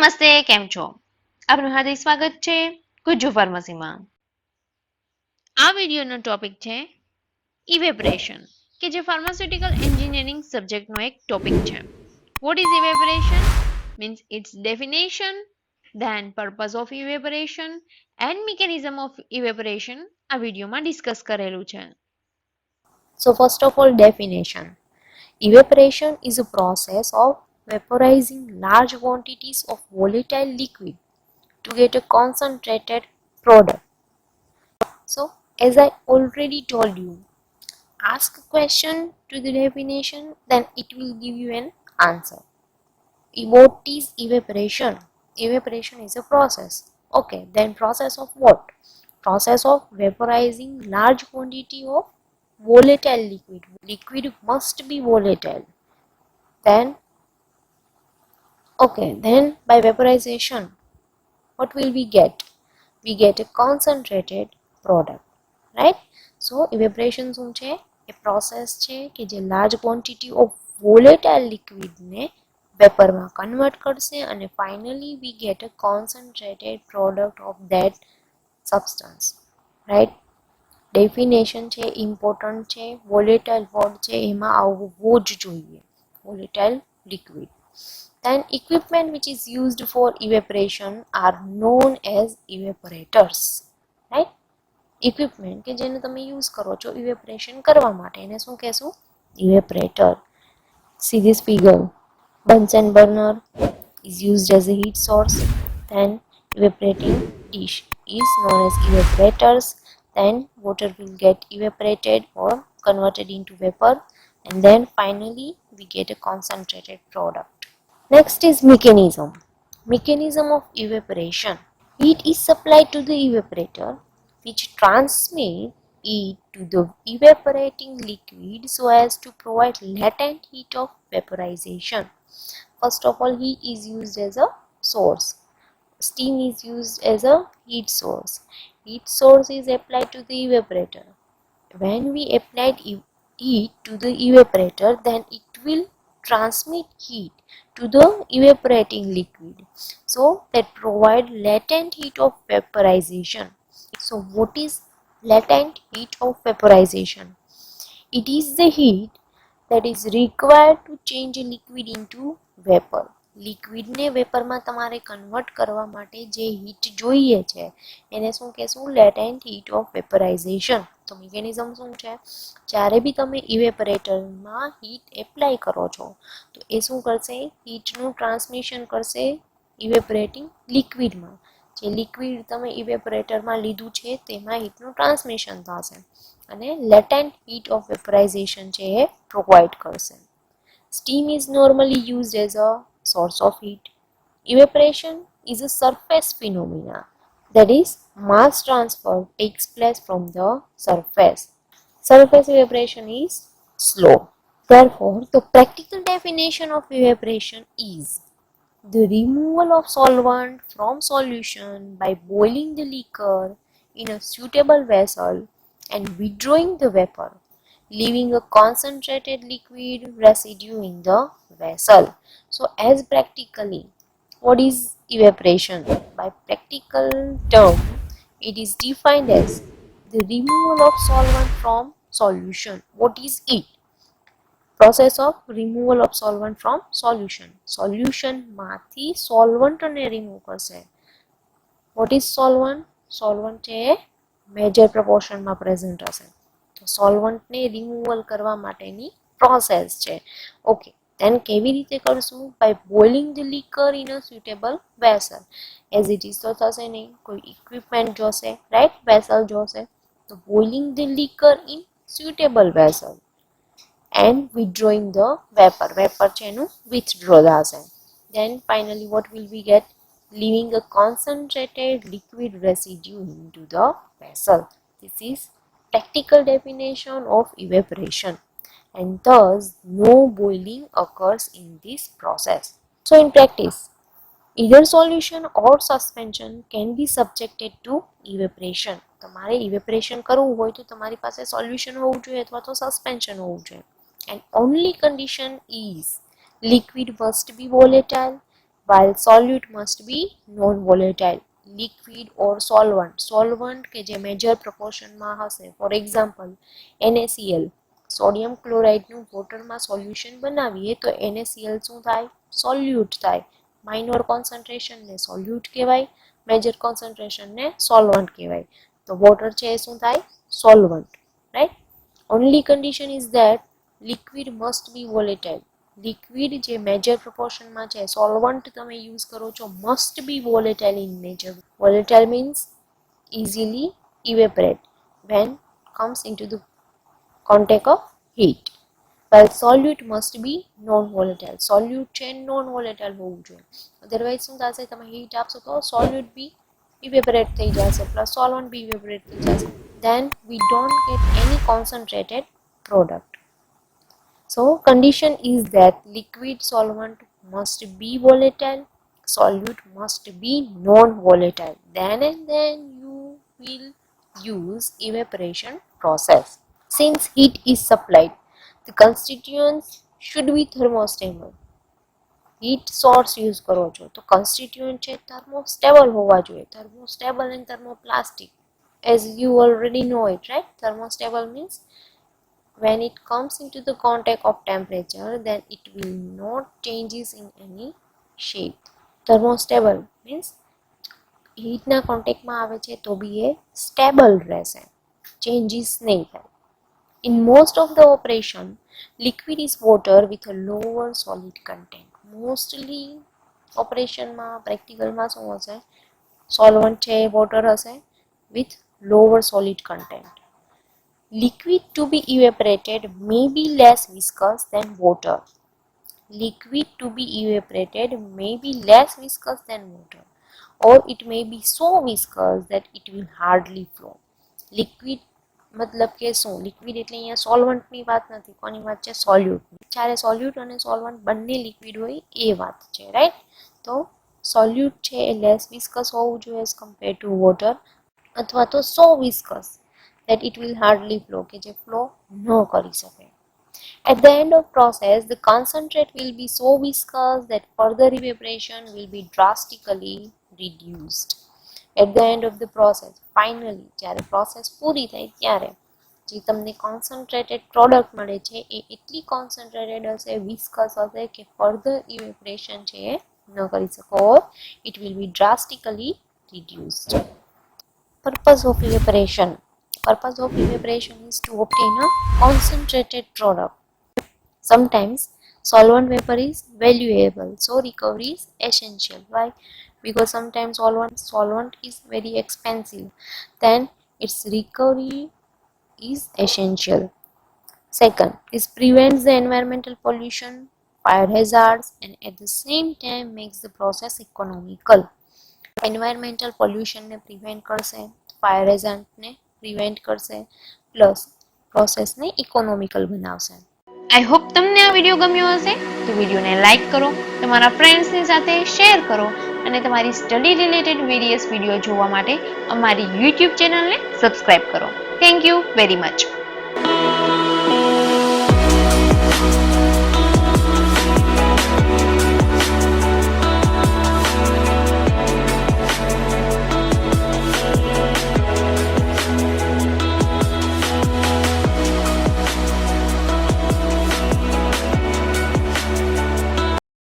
નમસ્તે, કેમ છો? આપનું હાર્દિક સ્વાગત છે ગુજ્જુ ફાર્મસીમાં. આ વિડીયોનો ટોપિક છે ઇવેપરેશન, કે જે ફાર્માસ્યુટિકલ એન્જિનિયરિંગ સબ્જેક્ટનો એક ટોપિક છે. What is evaporation? Means its definition, then purpose of evaporation and mechanism of evaporation આ વિડીયોમાં ડિસ્કસ કરેલું છે. So first of all, definition. Evaporation is a process of vaporizing large quantities of volatile liquid to get a concentrated product. So as I already told you, ask a question to the definition, then it will give you an answer. What is evaporation? Evaporation is a process. Okay, then process of what? Process of vaporizing large quantity of volatile liquid. Liquid must be volatile. Then by vaporization, what will we get? We get a concentrated product, right? So evaporation શું છે? એ process છે કે જે large quantity of volatile liquid ને vapor માં convert કરશે અને finally we get a concentrated product of that substance, right? Definition છે, ઇમ્પોર્ટન્ટ છે, વોલેટાઇલ વર્ડ છે, એમાં આવવો જ જોઈએ, volatile liquid. Then equipment which is used for evaporation are known as evaporators, right? Equipment કે જેને તમે યુઝ કરો છો ઇવેપરેશન કરવા માટે એને શું કહેશું? ઇવેપરેટર. See this figure. Bunsen burner is used as a heat source. Then evaporating dish is known as evaporators. Then water will get evaporated or converted into vapor, and then finally we get a concentrated product. Next is mechanism. Mechanism of evaporation. Heat is supplied to the evaporator which transmits it to the evaporating liquid so as to provide latent heat of vaporization. First of all, heat is used as a source. Steam is used as a heat source. Heat source is applied to the evaporator. When we applied heat to the evaporator, then it will transmit heat to the evaporating liquid, so that provide latent heat of vaporization. So what is latent heat of vaporization? It is the heat that is required to change a liquid into vapor. લિક્વિડને વેપરમાં તમારે convert કરવા માટે જે heat જોઈએ છે એને શું કહેશું? લેટેન્ટ heat of વેપરાઇઝેશન. તો મિકેનિઝમ શું છે? જ્યારે બી તમે ઇવેપરેટરમાં હીટ એપ્લાય કરો છો તો એ શું કરશે? હીટનું ટ્રાન્સમિશન કરશે ઇવેપરેટિંગ લિક્વિડમાં. જે લિક્વિડ તમે ઇવેપરેટરમાં લીધું છે તેમાં હીટનું ટ્રાન્સમિશન થશે અને લેટેન્ટ હીટ ઓફ વેપરાઇઝેશન છે એ પ્રોવાઈડ કરશે. Steam is normally used as a source of heat. Evaporation is a surface phenomena, that is, mass transfer takes place from the surface. Surface evaporation is slow. Therefore, the practical definition of evaporation is the removal of solvent from solution by boiling the liquor in a suitable vessel and withdrawing the vapor, leaving a concentrated liquid residue in the vessel. So as practically, what is evaporation? By practical term, it is defined as the removal of solvent from solution. What is it? Process of removal of solvent from solution. Solution માંથી solvent ને remove કરશે. What is solvent? Solvent A major proportion માં present હશે. તો સોલ્વન્ટને removal કરવા માટેની process છે. Okay, then કેવી રીતે કરશું? By boiling the liquor in a suitable vessel. As it is તો થશે નહીં, કોઈ ઇક્વિપમેન્ટ જોશે, રાઈટ? વેસલ જોશે. તો boiling the liquor in suitable vessel and withdrawing the vapour. Vapour છે એનું વિથડ્રો થશે. then finally what will we get? leaving a concentrated liquid residue into the vessel. This is practical definition of evaporation, and thus no boiling occurs in this process. So in practice, either solution or suspension can be subjected to evaporation. તમારે evaporation કરવું હોય તો તમારી પાસે solution હોવું જોઈએ અથવા તો suspension હોવું જોઈએ. And only condition is liquid must be volatile while solute must be non-volatile. Liquid or solvent કે જે મેજર પ્રોપોર્શનમાં હશે, ફોર એક્ઝામ્પલ NaCl, સોડિયમ ક્લોરાઇડનું વોટરમાં સોલ્યુશન બનાવીએ તો NaCl શું થાય? સોલ્યુટ થાય. માઇનોર કોન્સન્ટ્રેશનને સોલ્યુટ કહેવાય, મેજર કોન્સન્ટ્રેશનને સોલ્વન્ટ કહેવાય. તો વોટર છે એ શું થાય? Solvent, right? Only condition is that liquid must be volatile. Liquid જે મેજર પ્રોપોર્શનમાં છે, સોલ્વન્ટ તમે યુઝ કરો છો, must be volatile in nature. Volatile means easily evaporate when comes into the contact of heat, while solute must be non-volatile. solute છે non-volatile હોવું જોઈએ, otherwise શું થશે? તમે હીટ આપશો તો solute બી evaporate થઈ જશે, plus solvent બી evaporate થઈ જશે, then we don't get any concentrated product. So condition is that liquid solvent must be volatile, solute must be non-volatile. Then and then you will use evaporation process. Since heat is supplied, the constituents should be thermostable. Heat source use કરો છો તો constituent છે thermostable હોવા જોઈએ. thermostable and thermoplastic, as you already know it, right? thermostable means when it comes into the contact of temperature, then it will not changes in any shape. thermostable means હીટના કોન્ટેક્ટમાં આવે છે તો બી એ stable રહેશે, changes નહીં થાય. In most of the operation, liquid is water with a lower solid content. Mostly ઓપરેશનમાં, પ્રેક્ટિકલમાં શું હશે? Solvent છે એ વોટર હશે with lower solid content. Liquid to be evaporated may be less viscous than water. Liquid to be evaporated may be less viscous than water, or it may be so viscous that it will hardly flow. Liquid મતલબ કે શું? Liquid એટલે અહીંયા સોલ્વન્ટની વાત નથી, કોની વાત છે? સોલ્યુટની. જ્યારે સોલ્યુટ અને સોલ્વન્ટ બંને લિક્વિડ હોય એ વાત છે, રાઈટ? તો સોલ્યુટ છે એ લેસ વિસ્કસ હોવું જોઈએ એઝ કમ્પેર ટુ વોટર, અથવા તો સો viscous that it will hardly flow, કે જે ફ્લો ન કરી શકે. At the end of process, the concentrate will be so viscous that further evaporation will be drastically reduced. At the end of the process, finally, જ્યારે process પૂરી થાય ત્યારે જે તમને કોન્સન્ટ્રેટેડ પ્રોડક્ટ મળે છે એ એટલી કોન્સન્ટ્રેટેડ હશે, વિસ્કસ હશે કે ફર્ધર ઇવેપરેશન છે એ ન કરી શકો, it will be drastically reduced. Purpose of evaporation. Purpose of evaporation is to obtain a concentrated product. Sometimes solvent vapor is valuable, so recovery is essential. Why? Because sometimes solvent is very expensive, then its recovery is essential. Second, this prevents the environmental pollution, fire hazards, and at the same time makes the process economical. Environmental pollution ને prevent કરશે, fire hazard ને prevent કરશે, plus process ને economical બનાવશે. I hope તમને આ video ગમ્યો હશે. તો વિડીયોને લાઈક કરો, તમારા ફ્રેન્ડ્સની સાથે શેર કરો અને તમારી સ્ટડી રિલેટેડ વેરિયસ વિડીયો જોવા માટે અમારી યુટ્યુબ ચેનલને સબસ્ક્રાઇબ કરો. Thank you very much.